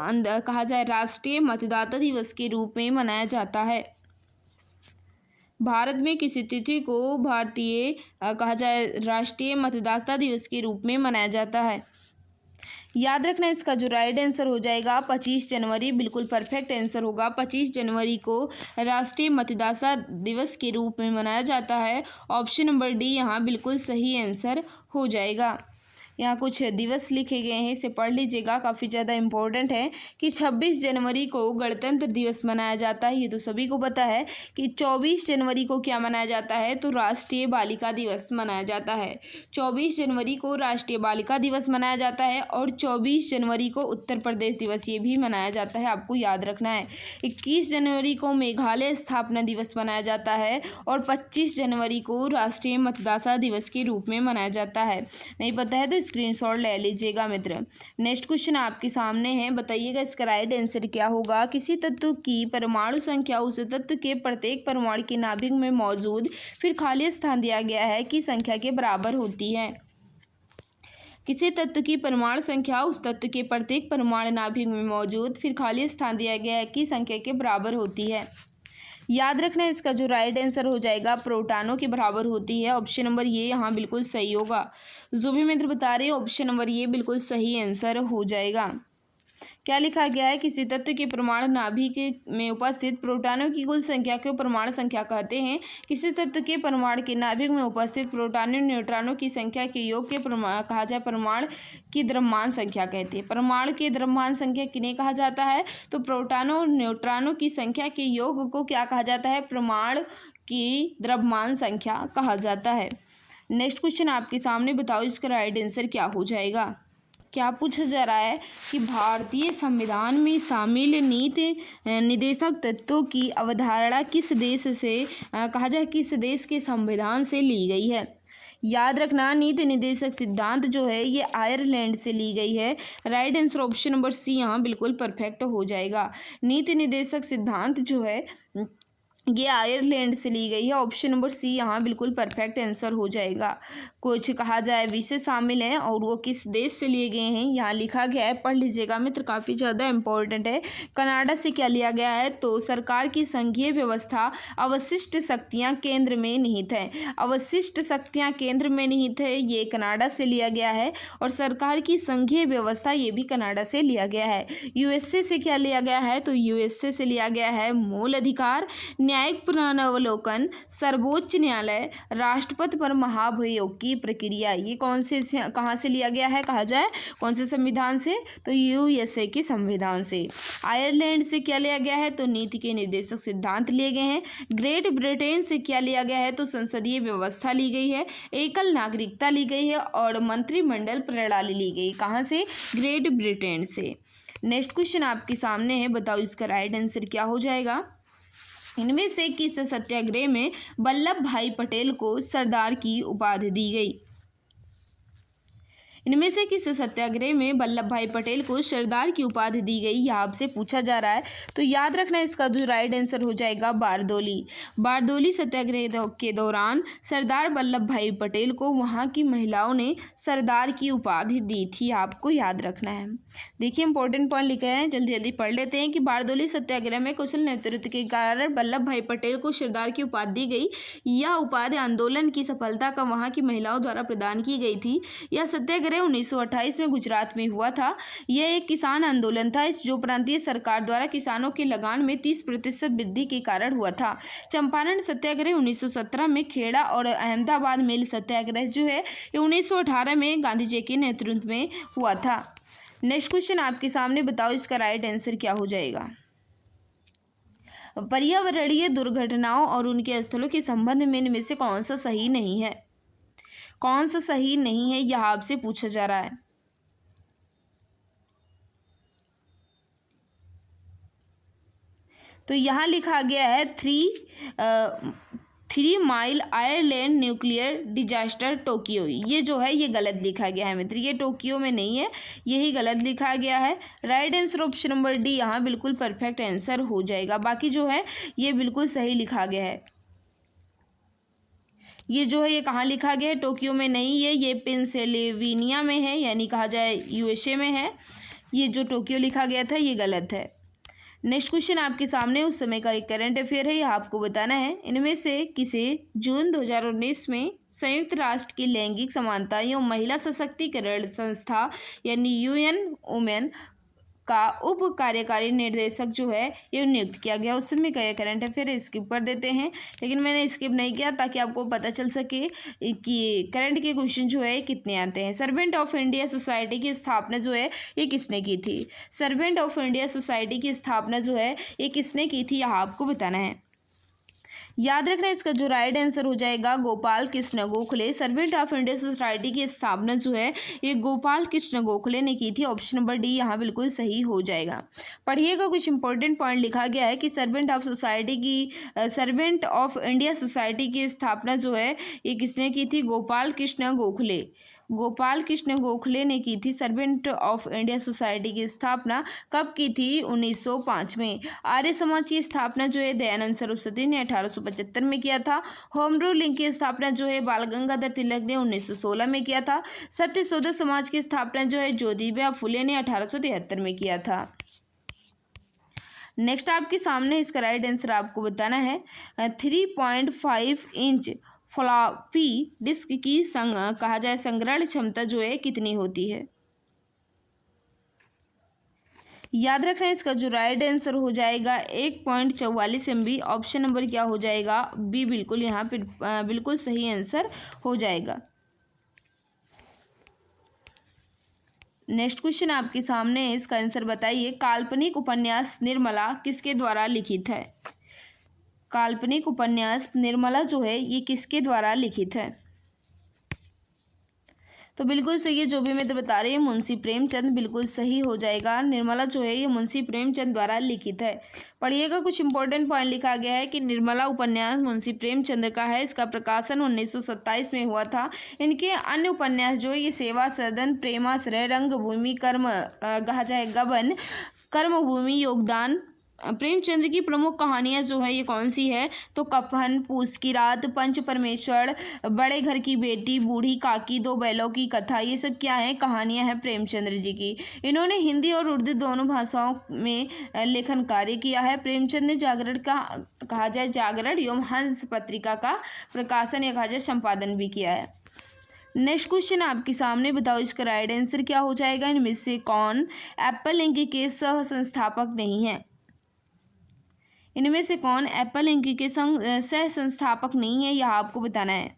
कहा जाए राष्ट्रीय मतदाता दिवस के रूप में मनाया जाता है। भारत में किस तिथि को भारतीय कहा जाए राष्ट्रीय मतदाता दिवस के रूप में मनाया जाता है। याद रखना इसका जो राइट आंसर हो जाएगा 25 जनवरी, बिल्कुल परफेक्ट आंसर होगा। 25 जनवरी को राष्ट्रीय मतदाता दिवस के रूप में मनाया जाता है। ऑप्शन नंबर डी यहाँ बिल्कुल सही आंसर हो जाएगा। यहाँ कुछ दिवस लिखे गए हैं, इसे पढ़ लीजिएगा, काफ़ी ज़्यादा इम्पोर्टेंट है कि 26 जनवरी को गणतंत्र दिवस मनाया जाता है, ये तो सभी को पता है। कि 24 जनवरी को क्या मनाया जाता है, तो राष्ट्रीय बालिका दिवस मनाया जाता है। 24 जनवरी को राष्ट्रीय बालिका दिवस मनाया जाता है और 24 जनवरी को उत्तर प्रदेश दिवस ये भी मनाया जाता है, आपको याद रखना है। 21 जनवरी को मेघालय स्थापना दिवस मनाया जाता है और 25 जनवरी को राष्ट्रीय मतदाता दिवस के रूप में मनाया जाता है। नहीं पता है तो स्क्रीनशॉट ले लीजिएगा मित्र। नेक्स्ट क्वेश्चन आपके सामने है, बताइएगा इसका राइट आंसर क्या होगा। किसी तत्व की परमाणु संख्या उस तत्व के प्रत्येक परमाणु के नाभिक में मौजूद फिर खाली स्थान दिया गया है की संख्या के बराबर होती है। किसी तत्व की परमाणु संख्या उस तत्व के प्रत्येक परमाणु नाभिक में मौजूद फिर खाली स्थान दिया गया है की संख्या के बराबर होती है। याद रखना इसका जो राइट आंसर हो जाएगा प्रोटॉनों के बराबर होती है। ऑप्शन नंबर ये यहाँ बिल्कुल सही होगा। जो भी मित्र बता रहे हैं ऑप्शन नंबर ये बिल्कुल सही आंसर हो जाएगा। क्या लिखा गया है, किसी तत्व के परमाणु नाभिक में उपस्थित प्रोटॉनों की कुल संख्या को परमाणु संख्या कहते हैं। किसी तत्व के परमाणु के नाभिक में उपस्थित प्रोटॉनों न्यूट्रॉनों की संख्या के योग के कहा जाए परमाणु की द्रव्यमान संख्या कहते हैं। परमाणु की द्रव्यमान संख्या किन्हें कहा जाता है, तो प्रोटॉनों और न्यूट्रॉनों की संख्या के योग को क्या कहा जाता है, परमाणु की द्रव्यमान संख्या कहा जाता है। नेक्स्ट क्वेश्चन आपके सामने, बताओ इसका राइट आंसर क्या हो जाएगा। क्या पूछा जा रहा है कि भारतीय संविधान में शामिल नीति निर्देशक तत्वों की अवधारणा किस देश से कहा जाए किस देश के संविधान से ली गई है। याद रखना नीति निर्देशक सिद्धांत जो है ये आयरलैंड से ली गई है। Right answer option number C यहाँ बिल्कुल परफेक्ट हो जाएगा। नीति निर्देशक सिद्धांत जो है ये आयरलैंड से ली गई है। ऑप्शन नंबर सी यहाँ बिल्कुल परफेक्ट आंसर हो जाएगा। कुछ कहा जाए विषय शामिल हैं और वो किस देश से लिए गए हैं, यहाँ लिखा गया है, पढ़ लीजिएगा मित्र, काफ़ी ज़्यादा इंपॉर्टेंट है। कनाडा से क्या लिया गया है, तो सरकार की संघीय व्यवस्था अवशिष्ट शक्तियाँ केंद्र में निहित है। अवशिष्ट शक्तियाँ केंद्र में निहित है, ये कनाडा से लिया गया है। और सरकार की संघीय व्यवस्था ये भी कनाडा से लिया गया है। यूएसए से क्या लिया गया है, तो यूएसए से लिया गया है मूल अधिकार, न्यायिक पुनरावलोकन, सर्वोच्च न्यायालय, राष्ट्रपति पर महाभियोग की प्रक्रिया। ये कौन से कहाँ से लिया गया है, कहा जाए कौन से संविधान से, तो यूएसए के संविधान से। आयरलैंड से क्या लिया गया है, तो नीति के निर्देशक सिद्धांत लिए गए हैं। ग्रेट ब्रिटेन से क्या लिया गया है, तो संसदीय व्यवस्था ली गई है, एकल नागरिकता ली गई है और मंत्रिमंडल प्रणाली ली गई। कहाँ से, ग्रेट ब्रिटेन से। नेक्स्ट क्वेश्चन आपके सामने है, बताओ इसका राइट आंसर क्या हो जाएगा। इनमें से किस सत्याग्रह में वल्लभ भाई पटेल को सरदार की उपाधि दी गई। इनमें से किस सत्याग्रह में वल्लभ भाई पटेल को सरदार की उपाधि दी गई, यह आपसे पूछा जा रहा है। तो याद रखना इसका जो राइट आंसर हो जाएगा बारदौली। बारदौली सत्याग्रह के दौरान सरदार वल्लभ भाई पटेल को वहां की महिलाओं ने सरदार की उपाधि दी थी, आपको याद रखना है। देखिए इंपॉर्टेंट पॉइंट लिखे हैं, जल्दी जल्दी पढ़ लेते हैं कि बारदौली सत्याग्रह में कुशल नेतृत्व के कारण वल्लभ भाई पटेल को सरदार की उपाधि दी गई। यह उपाधि आंदोलन की सफलता का वहां की महिलाओं द्वारा प्रदान की गई थी। यह सत्याग्रह 1928 में गुजरात में हुआ था। यह एक किसान आंदोलन था, इस जो प्रांतीय सरकार द्वारा किसानों के लगान में 30% वृद्धि के कारण हुआ था। चंपारण सत्याग्रह 1917 में, खेड़ा और अहमदाबाद मिल सत्याग्रह जो है ये 1918 में गांधी जी के नेतृत्व में हुआ था। नेक्स्ट क्वेश्चन आपके सामने, बताओ इसका राइट आंसर क्या हो जाएगा। पर्यावरणीय दुर्घटनाओं और उनके स्थलों के संबंध में इनमें से कौन सा सही नहीं है, कौन सा सही नहीं है, यह आपसे पूछा जा रहा है। तो यहाँ लिखा गया है 3 mile Ireland nuclear disaster Tokyo. ये जो है ये गलत लिखा गया है मित्र, ये टोक्यो में नहीं है, यही गलत लिखा गया है। Right answer option number D यहाँ बिल्कुल परफेक्ट आंसर हो जाएगा। बाकी जो है ये बिल्कुल सही लिखा गया है। ये जो है ये कहाँ लिखा गया है, टोक्यो में नहीं है, ये पेंसिल्वेनिया में है, यानी कहा जाए यूएसए में है। ये जो टोक्यो लिखा गया था ये गलत है। नेक्स्ट क्वेश्चन आपके सामने उस समय का एक करंट अफेयर है, यह आपको बताना है। इनमें से किसे जून 2019 में संयुक्त राष्ट्र की लैंगिक समानता एवं महिला सशक्तिकरण संस्था यानी यूएन वुमेन का उप कार्यकारी निर्देशक जो है ये नियुक्त किया गया। उस समय का करंट अफेयर स्किप कर देते हैं, लेकिन मैंने स्किप नहीं किया ताकि आपको पता चल सके कि करंट के क्वेश्चन जो है कितने आते हैं। सर्वेंट ऑफ इंडिया सोसाइटी की स्थापना जो है ये किसने की थी। सर्वेंट ऑफ इंडिया सोसाइटी की स्थापना जो है ये किसने की थी, यह आपको बताना है। याद रखना इसका जो राइट आंसर हो जाएगा Gopal Krishna Gokhale. Servant of India society की स्थापना जो है ये गोपाल कृष्ण गोखले ने की थी। ऑप्शन नंबर डी यहाँ बिल्कुल सही हो जाएगा। पढ़िएगा, कुछ इंपॉर्टेंट पॉइंट लिखा गया है कि सर्वेंट ऑफ इंडिया सोसाइटी की स्थापना जो है ये किसने की थी, गोपाल कृष्ण गोखले। गोपाल कृष्ण गोखले ने की थी सर्वेंट ऑफ इंडिया सोसाइटी की स्थापना। कब की थी, 1905 में। आर्य समाज की स्थापना जो है दयानंद सरस्वती ने 1875 में किया था। होम रूलिंग की स्थापना जो है बाल गंगाधर तिलक ने 1916 में किया था। सत्य शोधक समाज की स्थापना जो है ज्योतिबा फुले ने 1873 में किया था। नेक्स्ट आपके सामने इसका राइट आंसर आपको बताना है। 3.5 इंच फ्लॉपी डिस्क की कहा जाए संग्रहण क्षमता जो है कितनी होती है। याद रखना इसका जो राइट आंसर हो जाएगा 1.44 MB। ऑप्शन नंबर क्या हो जाएगा, बी बिल्कुल यहाँ पे बिल्कुल सही आंसर हो जाएगा। नेक्स्ट क्वेश्चन आपके सामने है, इसका आंसर बताइए। काल्पनिक उपन्यास निर्मला किसके द्वारा लिखित है। काल्पनिक उपन्यास निर्मला जो है ये किसके द्वारा लिखित है। तो बिल्कुल सही है, जो भी मित्र बता रही है मुंशी प्रेमचंद, बिल्कुल सही हो जाएगा। निर्मला जो है ये मुंशी प्रेमचंद द्वारा लिखित है। पढ़िएगा, कुछ इंपॉर्टेंट पॉइंट लिखा गया है कि निर्मला उपन्यास मुंशी प्रेमचंद का है। इसका प्रकाशन 1927 में हुआ था। इनके अन्य उपन्यास जो ये सेवा सदन, प्रेमाश्रय, रंगभूमि, कर्म कहा जाए गबन, कर्मभूमि, योगदान। प्रेमचंद की प्रमुख कहानियाँ जो है ये कौन सी है, तो कफन, पूस की रात, पंच परमेश्वर, बड़े घर की बेटी, बूढ़ी काकी, दो बैलों की कथा, ये सब क्या है, कहानियाँ हैं प्रेमचंद्र जी की। इन्होंने हिंदी और उर्दू दोनों भाषाओं में लेखन कार्य किया है। प्रेमचंद ने जागरण का कहा जाए जागरण एवं हंस पत्रिका का प्रकाशन या कहा जाए संपादन भी किया है। नेक्स्ट क्वेश्चन आपके सामने, बताओ इसका राइट आंसर क्या हो जाएगा। इनमें से कौन एप्पल इंक के सह संस्थापक नहीं है। इनमें से कौन एप्पल इंक के सह संस्थापक नहीं है, यह आपको बताना है।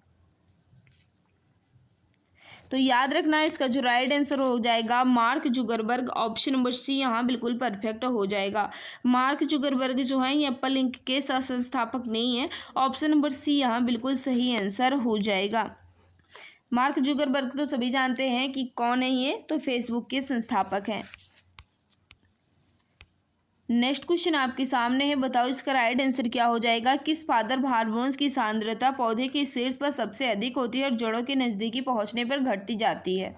तो याद रखना, इसका जो राइट आंसर हो जाएगा Mark Zuckerberg. Option number C यहाँ बिल्कुल परफेक्ट हो जाएगा। मार्क जुगरबर्ग जो है ये एप्पल इंक के सह संस्थापक नहीं है। ऑप्शन नंबर सी यहाँ बिल्कुल सही आंसर हो जाएगा। मार्क जुगरबर्ग तो सभी जानते हैं कि कौन है ये, तो फेसबुक के संस्थापक हैं। नेक्स्ट क्वेश्चन आपके सामने है, बताओ इसका राइट आंसर क्या हो जाएगा। किस पादप हार्मोन्स की सांद्रता पौधे के शीर्ष पर सबसे अधिक होती है और जड़ों के नज़दीकी पहुंचने पर घटती जाती है।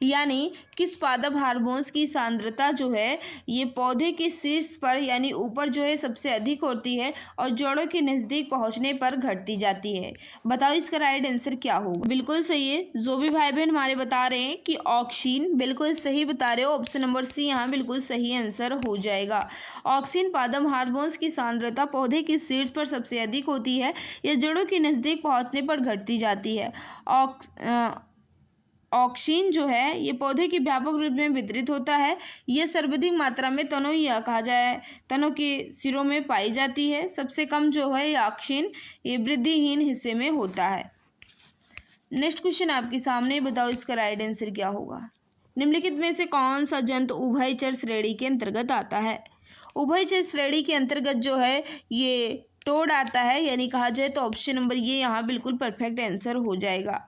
यानी किस पादप हार्मोन्स की सांद्रता जो है ये पौधे के शीर्ष पर यानी ऊपर जो है सबसे अधिक होती है और जड़ों के नज़दीक पहुंचने पर घटती जाती है। बताओ इसका राइट आंसर क्या होगा। बिल्कुल सही है, जो भी भाई बहन हमारे बता रहे हैं कि ऑक्सिन, बिल्कुल सही बता रहे हो। ऑप्शन नंबर सी यहाँ बिल्कुल सही आंसर हो जाएगा। ऑक्सिन पादप हार्मोन्स की सांद्रता पौधे के शीर्ष पर सबसे अधिक होती है या जड़ों के नज़दीक पहुँचने पर घटती जाती है। ऑक्सिन जो है ये पौधे के व्यापक रूप में वितरित होता है। यह सर्वाधिक मात्रा में तनों या कहा जाए तनों के सिरों में पाई जाती है। सबसे कम जो है ये ऑक्सिन ये वृद्धिहीन हिस्से में होता है। नेक्स्ट क्वेश्चन आपके सामने, बताओ इसका राइट आंसर क्या होगा। निम्नलिखित में से कौन सा जंतु उभयचर श्रेणी के अंतर्गत आता है। उभयचर श्रेणी के अंतर्गत जो है ये टोड आता है, यानी कहा जाए तो ऑप्शन नंबर ये यहाँ बिल्कुल परफेक्ट आंसर हो जाएगा।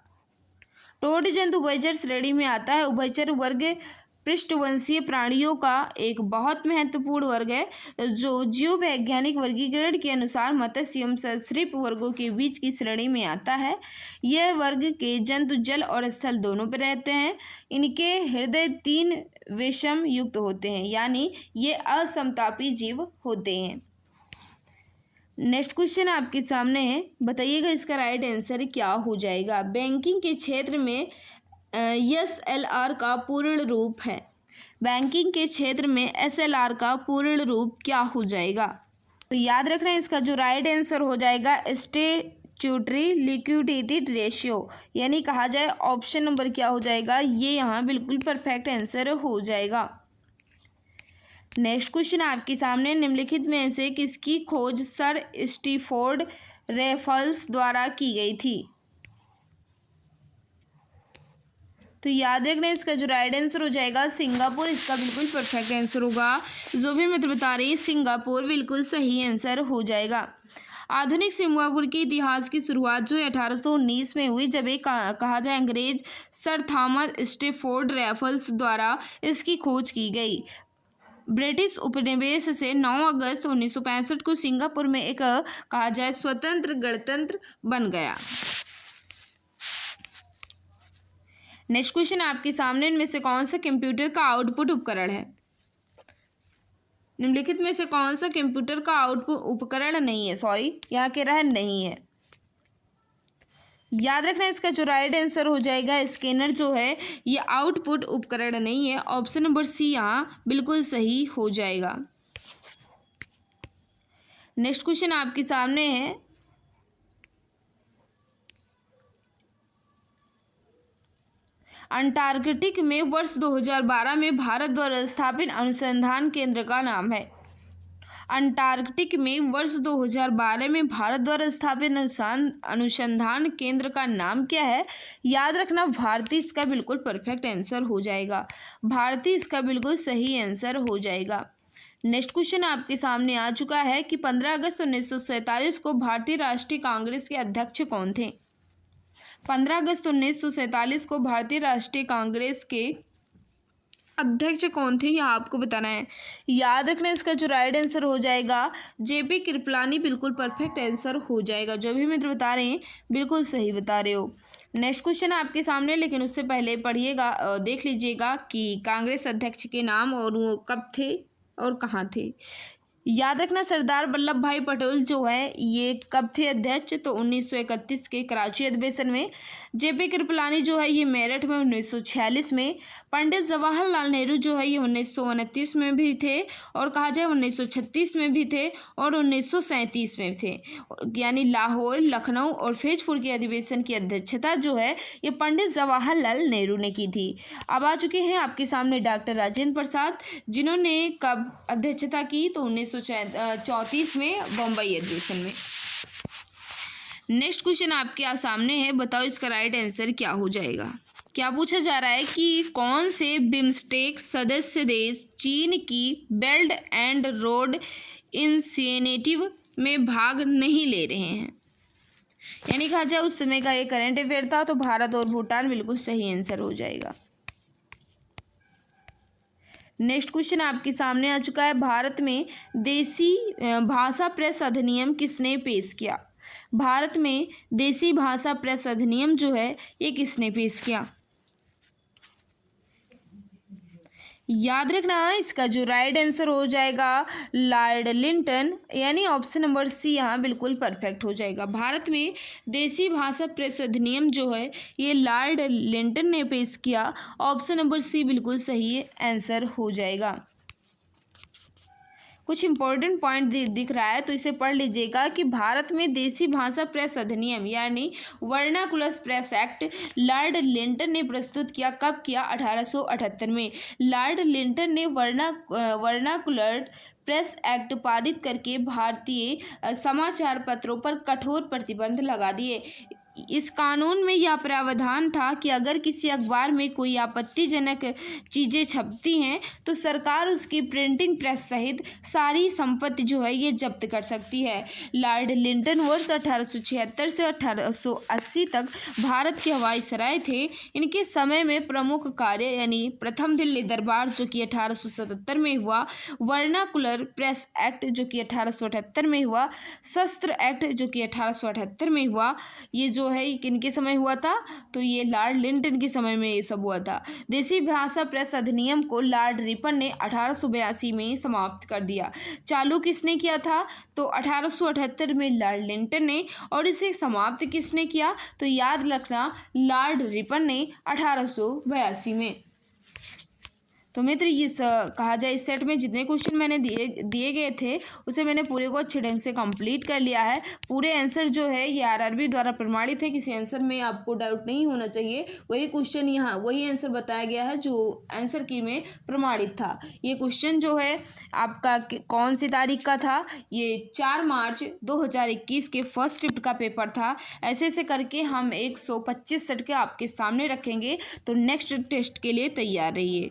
टोड जंतु उभयचर श्रेणी में आता है। उभयचर वर्ग पृष्ठवंशीय प्राणियों का एक बहुत महत्वपूर्ण वर्ग है जो जीव वैज्ञानिक वर्गीकरण के अनुसार मत्स्य एवं सरीसृप वर्गों के बीच की श्रेणी में आता है। यह वर्ग के जंतु जल और स्थल दोनों पर रहते हैं। इनके हृदय 3 विषम युक्त होते हैं, यानी ये असमतापी जीव होते हैं। नेक्स्ट क्वेश्चन आपके सामने है, बताइएगा इसका राइट आंसर क्या हो जाएगा। बैंकिंग के क्षेत्र में SLR का पूर्ण रूप है। बैंकिंग के क्षेत्र में SLR का पूर्ण रूप क्या हो जाएगा। तो याद रखना इसका जो राइट आंसर हो जाएगा स्टैट्यूटरी लिक्विडिटी रेशियो, यानी कहा जाए ऑप्शन नंबर क्या हो जाएगा, ये यहाँ बिल्कुल परफेक्ट आंसर हो जाएगा। नेक्स्ट क्वेश्चन आपके सामने, निम्नलिखित में से किसकी खोज सर स्टीफोर्ड रैफल्स द्वारा की गई थी। तो याद रखना इसका जो राइट आंसर हो जाएगा सिंगापुर, इसका बिल्कुल परफेक्ट आंसर होगा। जो भी मित्र बता रही है सिंगापुर, बिल्कुल सही आंसर हो जाएगा। आधुनिक सिंगापुर के इतिहास की शुरुआत जो 1819 में हुई, जब एक कहा जाए अंग्रेज सर थॉमस स्टीफोर्ड रैफल्स द्वारा इसकी खोज की गई। ब्रिटिश उपनिवेश से 9 अगस्त 1965 को सिंगापुर में एक कहा जाए स्वतंत्र गणतंत्र बन गया। नेक्स्ट क्वेश्चन आपके सामने, इनमें से कौन सा कंप्यूटर का आउटपुट उपकरण है। निम्नलिखित में से कौन सा कंप्यूटर का आउटपुट उपकरण नहीं है, सॉरी यहाँ कह रहा है नहीं है। याद रखना इसका जो राइट आंसर हो जाएगा स्कैनर जो है ये आउटपुट उपकरण नहीं है। ऑप्शन नंबर सी यहाँ बिल्कुल सही हो जाएगा। नेक्स्ट क्वेश्चन आपके सामने है, अंटार्कटिक में वर्ष 2012 में भारत द्वारा स्थापित अनुसंधान केंद्र का नाम है। अंटार्कटिक में वर्ष 2012 में भारत द्वारा स्थापित अनुसंधान केंद्र का नाम क्या है। याद रखना भारती इसका बिल्कुल परफेक्ट आंसर हो जाएगा। भारती इसका बिल्कुल सही आंसर हो जाएगा। नेक्स्ट क्वेश्चन आपके सामने आ चुका है कि 15 अगस्त 1947 को भारतीय राष्ट्रीय कांग्रेस के अध्यक्ष कौन थे। 15 अगस्त 1947 को भारतीय राष्ट्रीय कांग्रेस के अध्यक्ष कौन थे, यह आपको बताना है। याद रखना, इसका जो राइट आंसर हो जाएगा जेपी कृपलानी, बिल्कुल परफेक्ट आंसर हो जाएगा। जो भी मित्र बता रहे हैं बिल्कुल सही बता रहे हो। नेक्स्ट क्वेश्चन आपके सामने, लेकिन उससे पहले पढ़िएगा, देख लीजिएगा कि कांग्रेस अध्यक्ष के नाम और वो कब थे और कहाँ थे। याद रखना, सरदार वल्लभ भाई पटेल जो है ये कब थे अध्यक्ष, तो 1931 के कराची अधिवेशन में। जेपी कृपलानी जो है ये मेरठ में 1946 में। पंडित जवाहरलाल नेहरू जो है ये 1929 में भी थे, और कहा जाए 1936 में भी थे, और 1937 में थे। यानी लाहौर, लखनऊ और फैजपुर के अधिवेशन की अध्यक्षता जो है ये पंडित जवाहरलाल नेहरू ने की थी। अब आ चुके हैं आपके सामने डॉक्टर राजेंद्र प्रसाद, जिन्होंने कब अध्यक्षता की, तो 1934 में बम्बई अधिवेशन में। नेक्स्ट क्वेश्चन आपके सामने है, बताओ इसका राइट आंसर क्या हो जाएगा। क्या पूछा जा रहा है कि कौन से बिम्स्टेक सदस्य देश चीन की बेल्ट एंड रोड इनिशिएटिव में भाग नहीं ले रहे हैं। यानी कहा जाए उस समय का एक करंट अफेयर था, तो भारत और भूटान बिल्कुल सही आंसर हो जाएगा। नेक्स्ट क्वेश्चन आपके सामने आ चुका है, भारत में देसी भाषा प्रेस अधिनियम किसने पेश किया। भारत में देसी भाषा प्रेस अधिनियम जो है ये किसने पेश किया। याद रखना, इसका जो राइट आंसर हो जाएगा लॉर्ड लिंटन, यानी ऑप्शन नंबर सी यहाँ बिल्कुल परफेक्ट हो जाएगा। भारत में देसी भाषा प्रेस अधिनियम जो है ये लॉर्ड लिंटन ने पेश किया। ऑप्शन नंबर सी बिल्कुल सही आंसर हो जाएगा। कुछ इंपॉर्टेंट पॉइंट दिख रहा है, तो इसे पढ़ लीजिएगा कि भारत में देसी भाषा प्रेस अधिनियम यानी vernacular press act Lord Linton ने प्रस्तुत किया। कब किया, 1878 में। लॉर्ड लिंटन ने वर्नाकुलर प्रेस एक्ट पारित करके भारतीय समाचार पत्रों पर कठोर प्रतिबंध लगा दिए। इस कानून में यह प्रावधान था कि अगर किसी अखबार में कोई आपत्तिजनक चीज़ें छपती हैं तो सरकार उसकी प्रिंटिंग प्रेस सहित सारी संपत्ति जो है ये जब्त कर सकती है। लॉर्ड लिंटन वर्ष 1876 से 1880 तक भारत के हवाई सराय थे। इनके समय में प्रमुख कार्य यानी प्रथम दिल्ली दरबार जो कि 1877 में हुआ, वर्नाकुलर प्रेस एक्ट जो कि 1878 में हुआ, शस्त्र एक्ट जो कि 1878 में हुआ। ये जो है किनके समय हुआ था, तो ये लॉर्ड लिंटन के समय में ये सब हुआ था। देसी भाषा प्रेस अधिनियम को लॉर्ड रिपन ने 1882 में समाप्त कर दिया। चालू किसने किया था, तो 1878 में लॉर्ड लिंटन ने, और इसे समाप्त किसने किया, तो याद रखना लॉर्ड रिपन ने 1882 में। तो मित्र ये कहा जाए इस सेट में जितने क्वेश्चन मैंने दिए गए थे उसे मैंने पूरे को अच्छे ढंग से कंप्लीट कर लिया है। पूरे आंसर जो है ये आरआरबी द्वारा प्रमाणित है, किसी आंसर में आपको डाउट नहीं होना चाहिए। वही क्वेश्चन यहाँ वही आंसर बताया गया है जो आंसर की में प्रमाणित था। ये क्वेश्चन जो है आपका कौन सी तारीख का था, ये 4 मार्च 2021 के फर्स्ट शिफ्ट का पेपर था। ऐसे ऐसे करके हम 125 सेट के आपके सामने रखेंगे, तो नेक्स्ट टेस्ट के लिए तैयार रहिए।